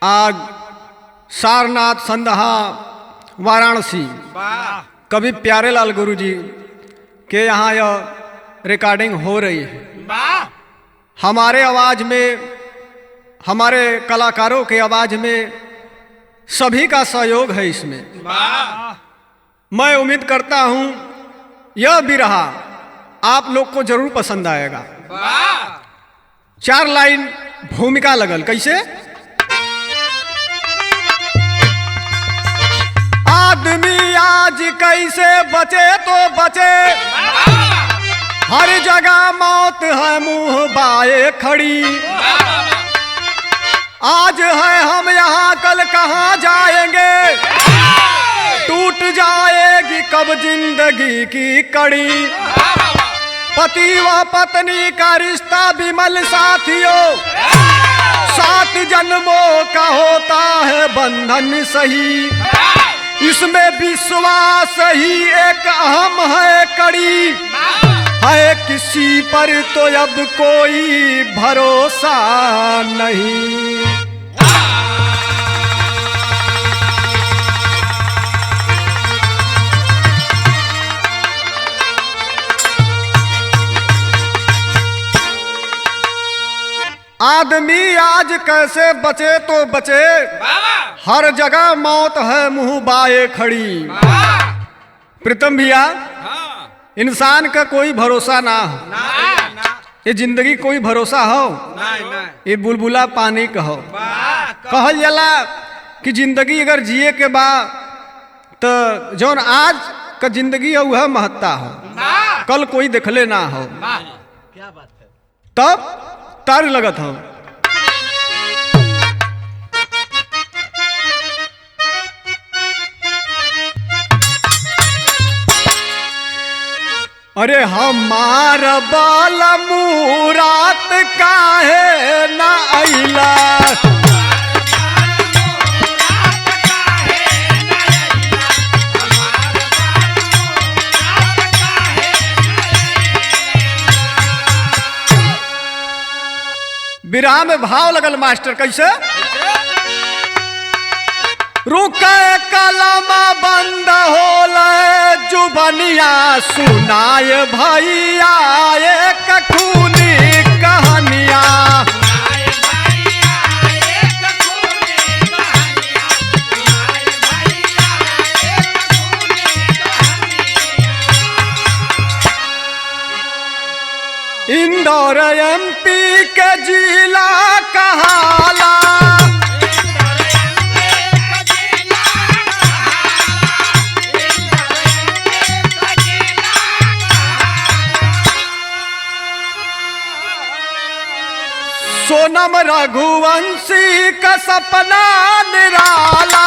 आज सारनाथ संदहा वाराणसी कवि प्यारेलाल गुरु जी के यहाँ यह रिकॉर्डिंग हो रही है। हमारे आवाज़ में, हमारे कलाकारों के आवाज़ में सभी का सहयोग है इसमें। मैं उम्मीद करता हूँ यह भी रहा आप लोग को जरूर पसंद आएगा। 4 लाइन भूमिका लगल कैसे। आदमी आज कैसे बचे तो बचे, हर जगह मौत है मुंह बाए खड़ी। आज है हम यहाँ कल कहाँ जाएंगे, टूट जाएगी कब जिंदगी की कड़ी। पति व पत्नी का रिश्ता विमल साथियों, 7 जन्मों का होता है बंधन सही। इसमें विश्वास ही एक अहम है कड़ी, है किसी पर तो अब कोई भरोसा नहीं। आदमी आज कैसे बचे तो बचे, हर जगह मौत है मुंह बाए खड़ी। प्रीतम भैया, इंसान का कोई भरोसा ना हो, ये जिंदगी कोई भरोसा हो, ये बुलबुला पानी कहो। कहल जाला कि जिंदगी अगर जिए के बाद तो जौन आज का जिंदगी है वह महत्ता हो, कल कोई देखले ना हो। क्या बात है। तब तार लगत हो। अरे हमार बाल मुरात काहे ना आइला, विराम में भाव लगल मास्टर कैसे। रुके कलम बंद होले जुबनिया, सुनाए भैया एक खूनी कहानिया। इंदौर MP के जिला कहाला, सोनम रघुवंशी का सपना निराला।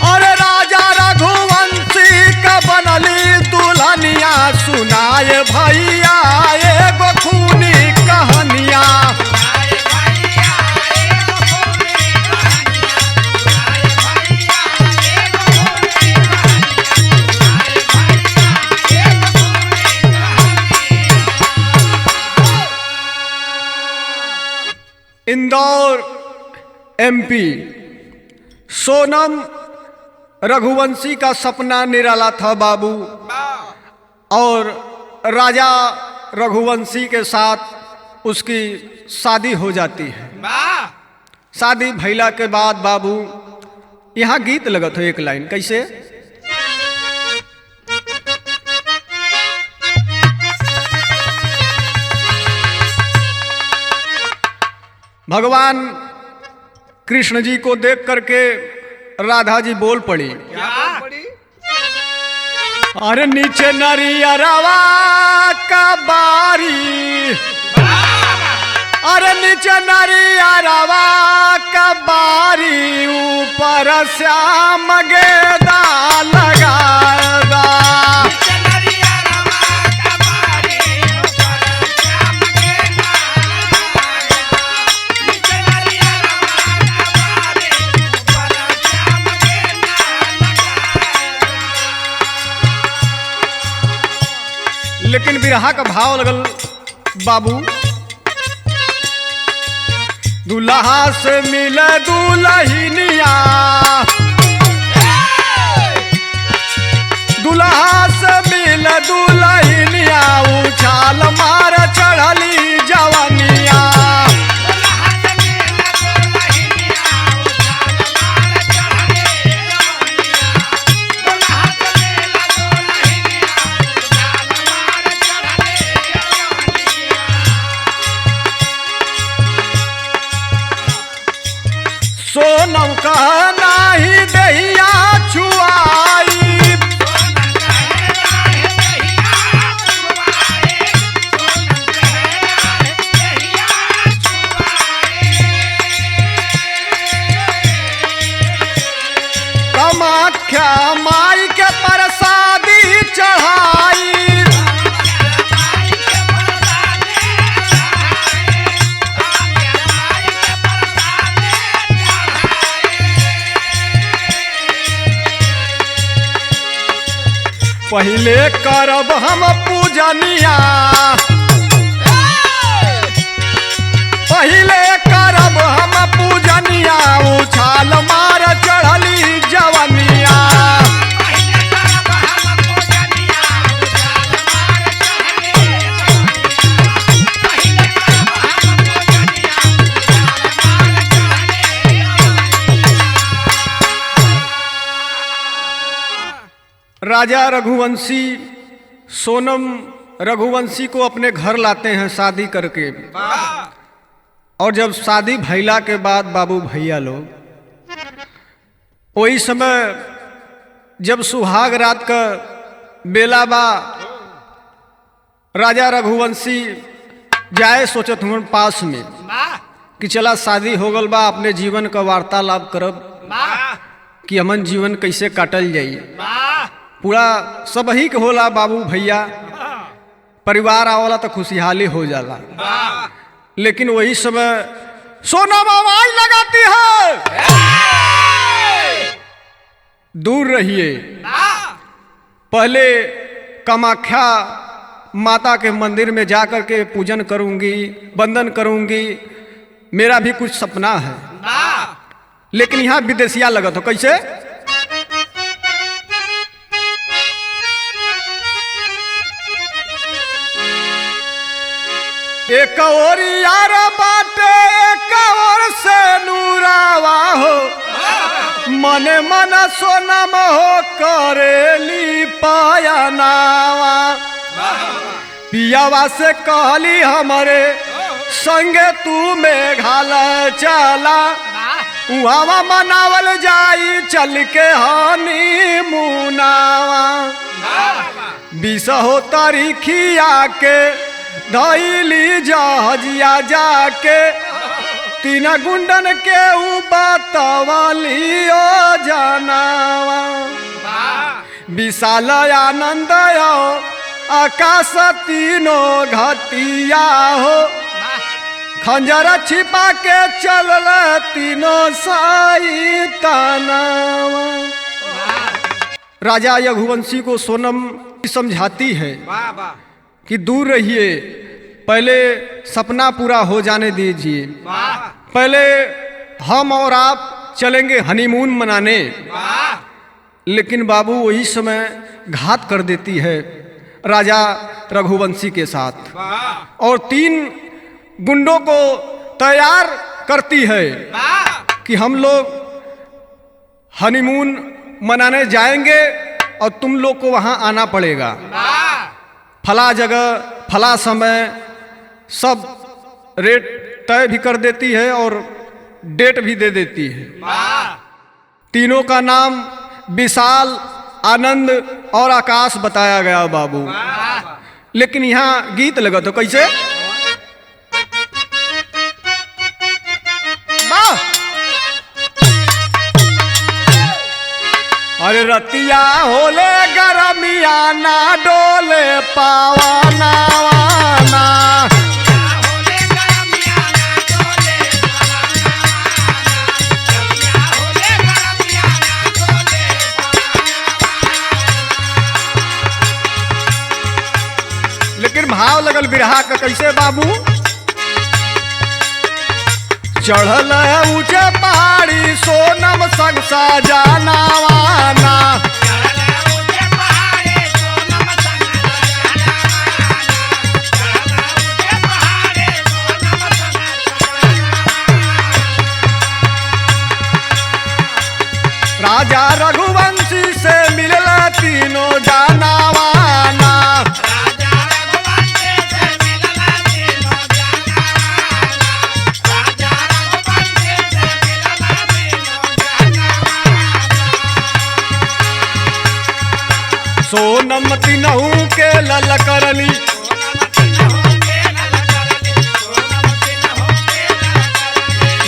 और राजा रघुवंशी का बनली दुल्हनिया, सुनाए भैया एगो खूनी कहानिया। इंदौर MP सोनम रघुवंशी का सपना निराला था बाबू, और राजा रघुवंशी के साथ उसकी शादी हो जाती है। शादी भइला के बाद बाबू यहाँ गीत लगत हो 1 लाइन कैसे। भगवान कृष्ण जी को देख करके राधा जी बोल पड़ी, अरे नीचे नरियरवा का बारी, अरे नीचे नरियरवा का बारी, ऊपर श्याम गेदा लगाएगा। Yeah. बिरहा का भाव लगल बाबू। दुल्हा से मिले दुल्हनिया, दुल्हा से मिले दुल्हनिया, उछाल मार चढ़ली जवानिया। सोनम कह नाही दहिया छुआई, कामाख्या माई के प्रसादी चढ़ाई। पहले करब हम पूजनिया, पहले करब हम पूजनिया, उछाल मार चढ़ली जवनिया। राजा रघुवंशी सोनम रघुवंशी को अपने घर लाते हैं शादी करके। और जब शादी भैला के बाद बाबू भैया लोग, वही समय जब सुहाग रात का बेला बा, राजा रघुवंशी जाए सोचत हुए पास में कि चला शादी हो गल बा, अपने जीवन का वार्तालाप करब कि हमन जीवन कैसे काटल जाई। पूरा सब ही के होला बाबू भैया, परिवार आवला तो खुशहाली हो जाला। लेकिन वही समय सोनम आवाज लगाती है, दूर रहिए, पहले कामाख्या माता के मंदिर में जाकर के पूजन करूंगी, वंदन करूंगी, मेरा भी कुछ सपना है। लेकिन यहाँ विदेशिया लगत हो कैसे? एक और यार बाटे एक और से नूरावा हो, मने मन सोनम हो करेली पायनावा। पियावा से कहली हमरे संगे तू मेघाल चला, उहावा मनावल जाई चल के हनी मुनावा। 20 तारीखिया के धैली जहाजिया जाके, 3 गुंडन के बतवली ओ जनावा। विशाल आनंद आकाश तीनों घटिया हो, खंजर छिपा के चलल तीनों साई तनावा। राजा रघुवंशी को सोनम समझाती है कि दूर रहिए, पहले सपना पूरा हो जाने दीजिए, पहले हम और आप चलेंगे हनीमून मनाने। लेकिन बाबू वही समय घात कर देती है राजा रघुवंशी के साथ, और 3 गुंडों को तैयार करती है कि हम लोग हनीमून मनाने जाएंगे और तुम लोग को वहां आना पड़ेगा। फला जगह फला समय सब रेट तय भी कर देती है और डेट भी दे देती है। तीनों का नाम विशाल, आनंद और आकाश बताया गया बाबू। लेकिन यहाँ गीत लगा तो कैसे? अरे रतिया होले गरमिया ना डोले पावाना वाना, लेकिन का कैसे बाबू। चढ़ल ऊंचे पहाड़ी सोनम संग सजनावाना, राजा रघुवंशी से मिलल तीनों जनावाना। सोनम तीनहू के लल करली,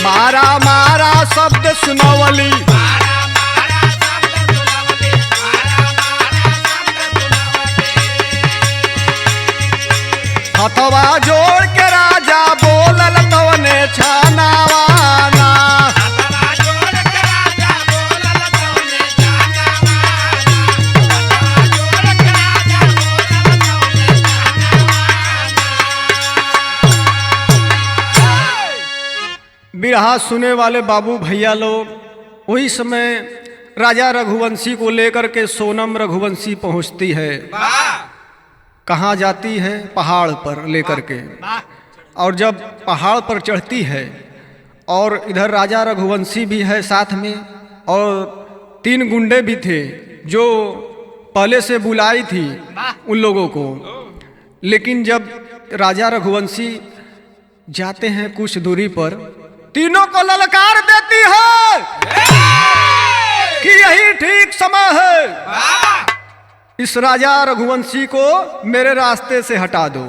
मारा मारा शब्द सुनवली, हथवा जोड़ के राजा बोलल तवने छानावाना। बिरहा सुने वाले बाबू भैया लोग, वही समय राजा रघुवंशी को लेकर के सोनम रघुवंशी पहुंचती है। कहाँ जाती है? पहाड़ पर लेकर के। और जब पहाड़ पर चढ़ती है और इधर राजा रघुवंशी भी है साथ में, और 3 गुंडे भी थे जो पहले से बुलाई थी उन लोगों को। लेकिन जब राजा रघुवंशी जाते हैं कुछ दूरी पर, तीनों को ललकार देती है कि यही ठीक समय है, इस राजा रघुवंशी को मेरे रास्ते से हटा दो।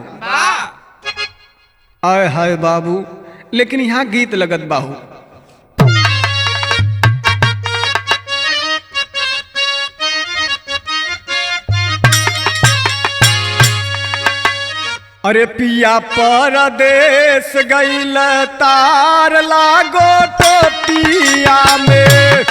आय हाय बाबू, लेकिन यहाँ गीत लगत बाहू। अरे पिया परदेस गइल तार लागो टोपिया में,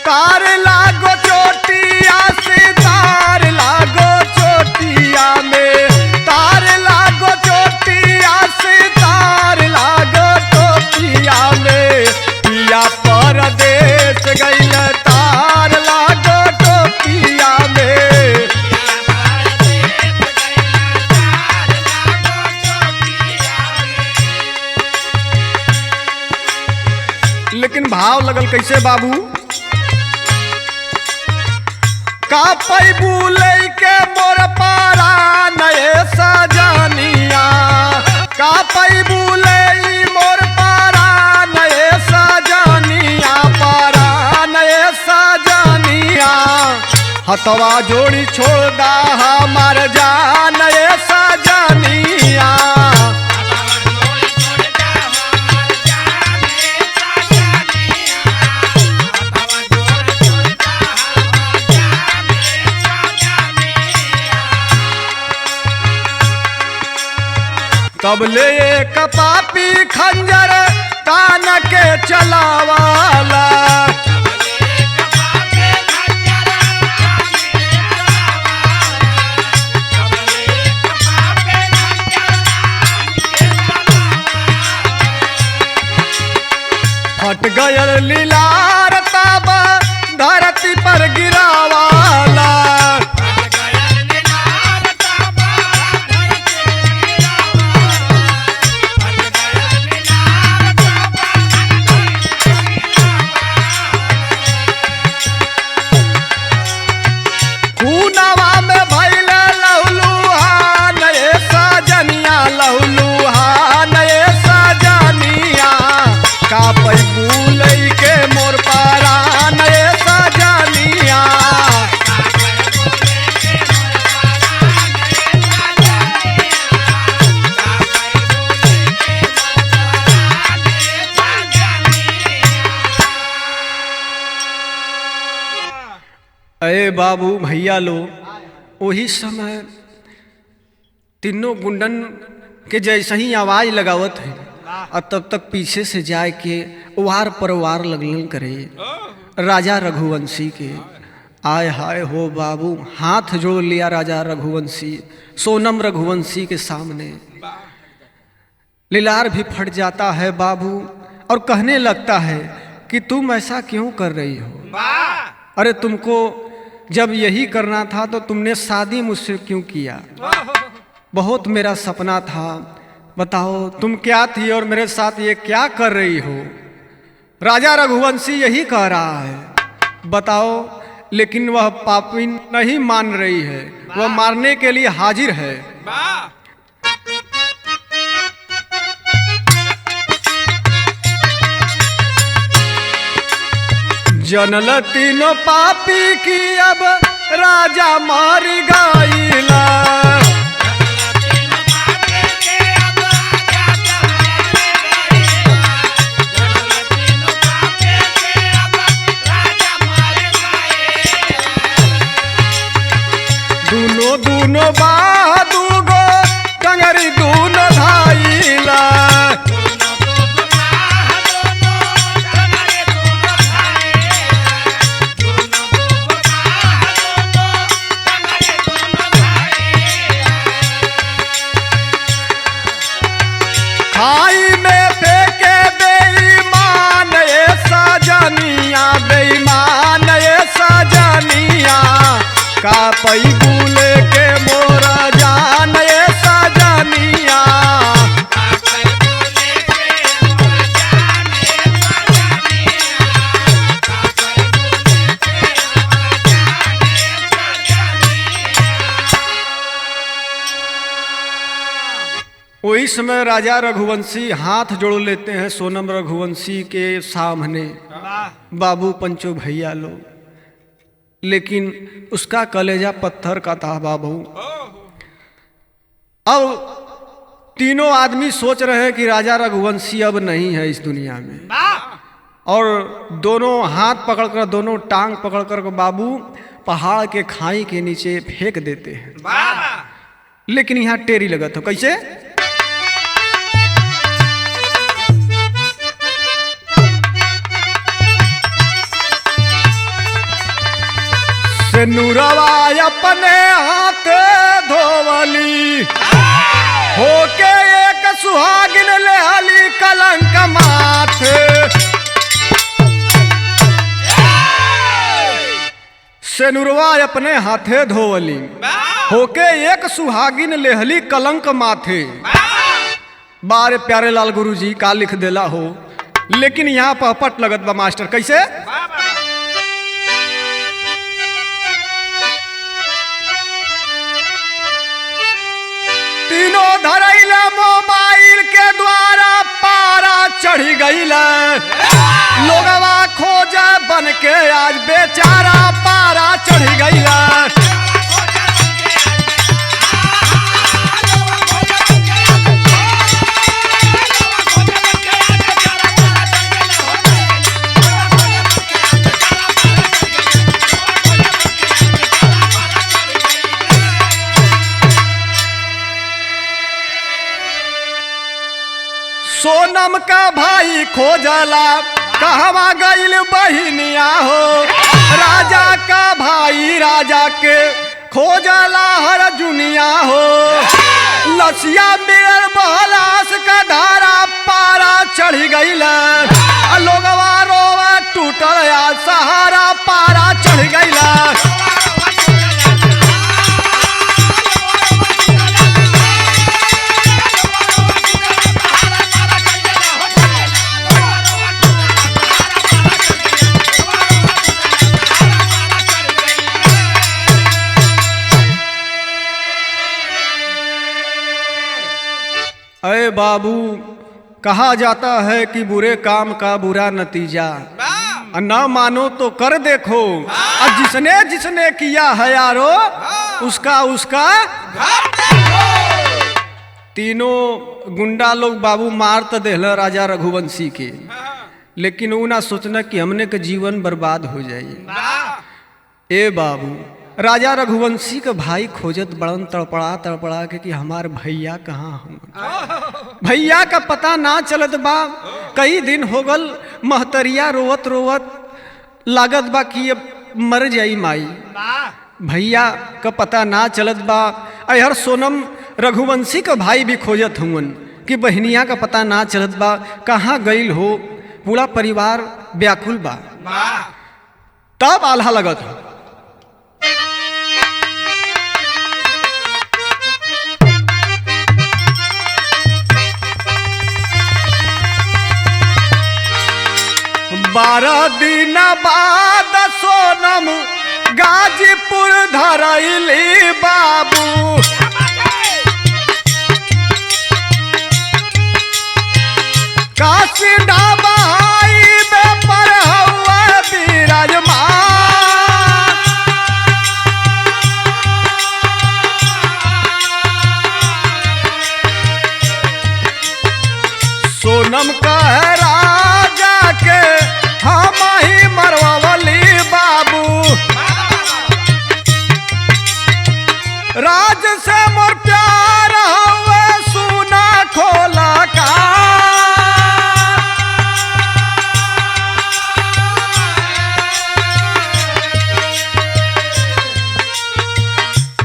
तार लागो चोटिया से, तार लागो चोटिया में, तार लागो चोटिया से, तार लागो टोपिया में। पिया परदेस गइल तार लागो टोपिया में, लेकिन भाव लगल कैसे बाबू। का पैबू लैके मोर पारा नए सजनिया, का पैबू लई मोर पारा नए सजनिया, पारा नए सजनिया। हथवा जोड़ी छोड़ दा हमार जान नए सजनिया, कब ले कपापी खंजर तान के चलावाला, फट गयल लीलार ताब धरती पर गिरावाला, अरे बाबू भैया लोग, वही समय तीनों गुंडन के जैसे ही आवाज लगावत है और तब तक पीछे से जाए के वार पर वार लगलन करे राजा रघुवंशी के। आय हाय हो बाबू, हाथ जोड़ लिया राजा रघुवंशी सोनम रघुवंशी के सामने। लीलार भी फट जाता है बाबू और कहने लगता है कि तुम ऐसा क्यों कर रही हो? अरे तुमको जब यही करना था तो तुमने शादी मुझसे क्यों किया? बहुत मेरा सपना था, बताओ तुम क्या थी और मेरे साथ ये क्या कर रही हो? राजा रघुवंशी यही कह रहा है, बताओ। लेकिन वह पापी नहीं मान रही है, वह मारने के लिए हाजिर है। जनल तीनों पापी की अब राजा मार गईला। दूनो बादू गो कंगरी दूनो धाइला। खाई में फेंके बेईमान ये सजनिया, बेईमान ये सजनिया का पई बुले के मोरा जान ये सजनिया। वही समय राजा रघुवंशी हाथ जोड़ लेते हैं सोनम रघुवंशी के सामने, बाबू पंचो भैया लोग। लेकिन उसका कलेजा पत्थर का था बाबू। अब तीनों आदमी सोच रहे हैं कि राजा रघुवंशी अब नहीं है इस दुनिया में, और दोनों हाथ पकड़कर, दोनों टांग पकड़कर बाबू पहाड़ के खाई के नीचे फेंक देते हैं। लेकिन यहाँ टेरी लगा था, कैसे? नूरवा अपने हाथ धोवली, होके एक सुहागिन ले हली कलंक माथे। सेनुरवा अपने हाथे धोवली, होके एक सुहागिन ले हली कलंक माथे। बारे प्यारे लाल गुरुजी का लिख देला हो, लेकिन यहाँ पहपट लगत बा मास्टर, कैसे? तीनों धरैला मोबाइल के द्वारा पारा चढ़ी गईला। लोगवा खोजा बन के आज बेचारा पारा चढ़ी गईला। सोनम का भाई खोजला कहवा गईल बहिनिया हो। राजा का भाई राजा के खोजला हर जुनिया हो। लसिया मिलल बहलास का धारा पारा चढ़ी गईला। लोगवा रोवा टूटल या सहारा पारा चढ़ गईला। अरे बाबू, कहा जाता है कि बुरे काम का बुरा नतीजा, न मानो तो कर देखो। और जिसने जिसने किया है यारो उसका उसका तीनों गुंडा लोग बाबू मार तो देहला राजा रघुवंशी के, लेकिन वो ना सोचना कि हमने के जीवन बर्बाद हो जाए। ए बाबू, राजा रघुवंशी के भाई खोजत बड़न तड़पड़ा तड़पड़ा के कि हमार भैया कहाँ हम। भैया का पता ना चलत बा। कई दिन हो गल महतरिया रोवत रोवत लागत बा कि अब मर जाई माई। भैया का पता ना चलत बा। अहर सोनम रघुवंशी का भाई भी खोजत हुवन कि बहनिया का पता ना चलत बा, कहाँ गईल हो। पूरा परिवार व्याकुल बा। तब आल्हा लगत हो। बारह दिन बाद सोनम गाजीपुर धरैली बाबू। काशी ढाबा हाईवे पर हुआ विराजमान। सोनम कह राजा के हम ही मरवावली बाबू। राज से मोर प्यार हुए सुना खोला का।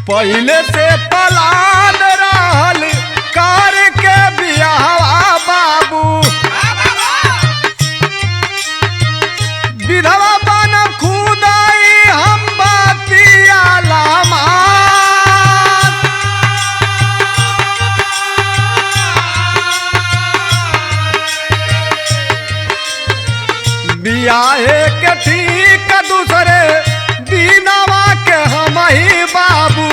पहले से पलान रहल कार के बियाहवा बाबू। विधवा बन खुदाई हम बातिया लामा। बियाहे के ठीक दूसरे दीनवा के हम ही बाबू।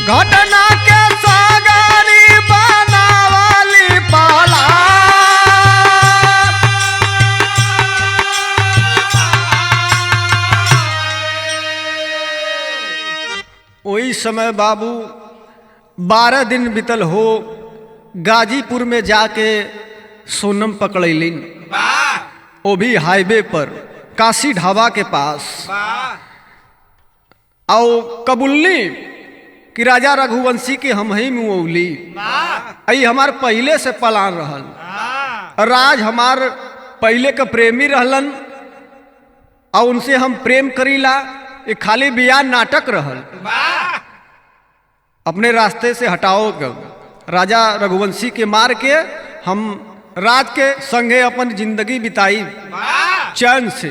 घटना के सागरी बनावाली पाला। वही समय बाबू 12 दिन बीतल हो। गाजीपुर में जाके सोनम पकड़ैलिन। वो भी हाईवे पर काशी ढाबा के पास। आओ कबुलनी कि राजा रघुवंशी के हम ही मुँहली। आई हमार पहले से पलान रहल। राज हमार पहले के प्रेमी रहलन और उनसे हम प्रेम करीला। ये खाली बियाह नाटक रहल। अपने रास्ते से हटाओ। राजा रघुवंशी के मार के हम राज के संगे अपन जिंदगी बिताई चैन से।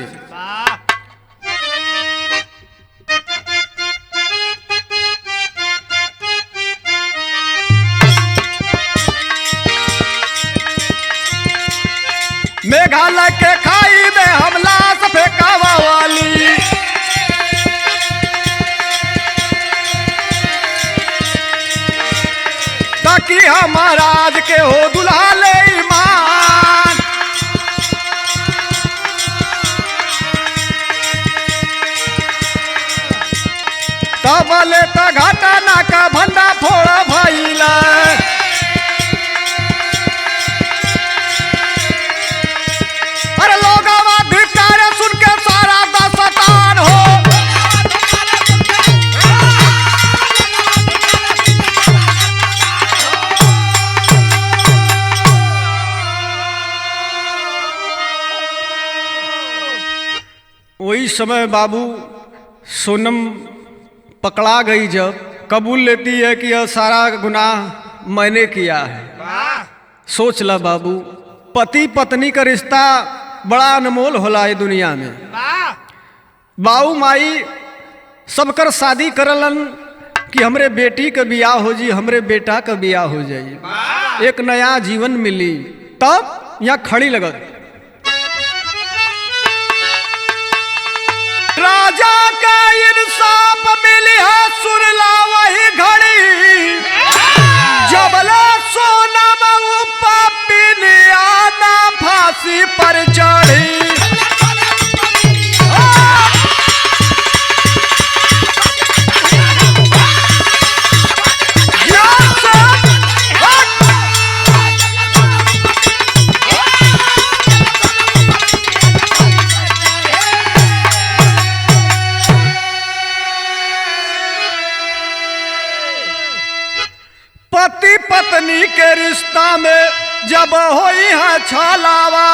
मेघालय के खाई में हम लाश फेंकावा वाली। ताकि हमारा आज के हो दुल्हा ले ईमान। तब ले तो घटना का भंडा फोड़ा भइला। अरे लोग धिक्कार सुन के सारा दस्तान हो। वही समय बाबू सोनम पकड़ा गई। जब कबूल लेती है कि यह सारा गुनाह मैंने किया है। सोच ला बाबू, पति पत्नी का रिश्ता बड़ा अनमोल होला है दुनिया में। बाऊ माई सबकर शादी करलन कि हमरे बेटी का बियाह हो जी, हमरे बेटा का बियाह हो जाए, एक नया जीवन मिली। तब यहाँ खड़ी लगत। राजा का इंसाफ मिली है सुन ला वही घड़ी। जबला सोना पापिनियाना फांसी पर चढ़ी। पत्नी के रिश्ता में जब होई है छलावा,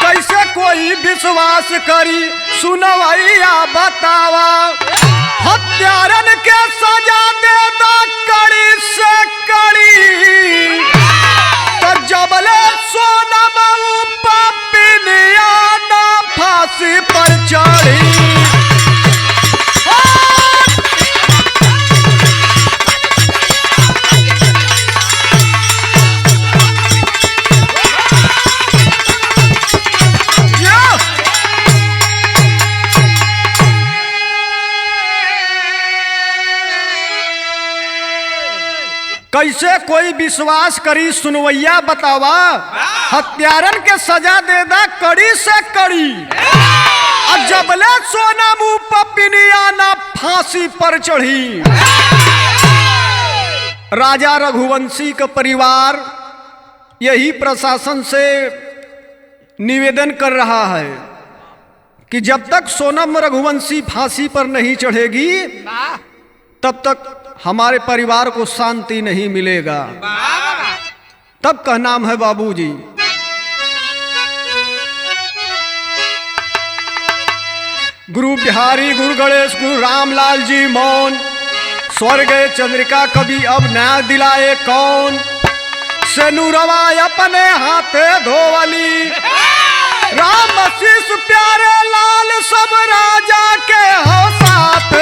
कैसे कोई विश्वास करी सुनवैया बतावा। हत्यारन के सजा दे दा कड़ी से कड़ी, तो जबले सोनम पपिनिया ना फांसी पर चढ़ी। कैसे कोई विश्वास करी सुनवैया बतावा। हत्यारन के सजा दे दा कड़ी से कड़ी, और जबले सोना मुंह पपिनिया ना फांसी पर चढ़ी। राजा रघुवंशी का परिवार यही प्रशासन से निवेदन कर रहा है कि जब तक सोनम रघुवंशी फांसी पर नहीं चढ़ेगी तब तक हमारे परिवार को शांति नहीं मिलेगा। तब का नाम है बाबूजी। गुरु बिहारी, गुरु गणेश, गुरु रामलाल जी मौन। स्वर्ग चंद्रिका कभी अब न्याय दिलाए कौन, से नूरवा अपने हाथे धोवली। राम शीश प्यारे लाल सब राजा के हो साथ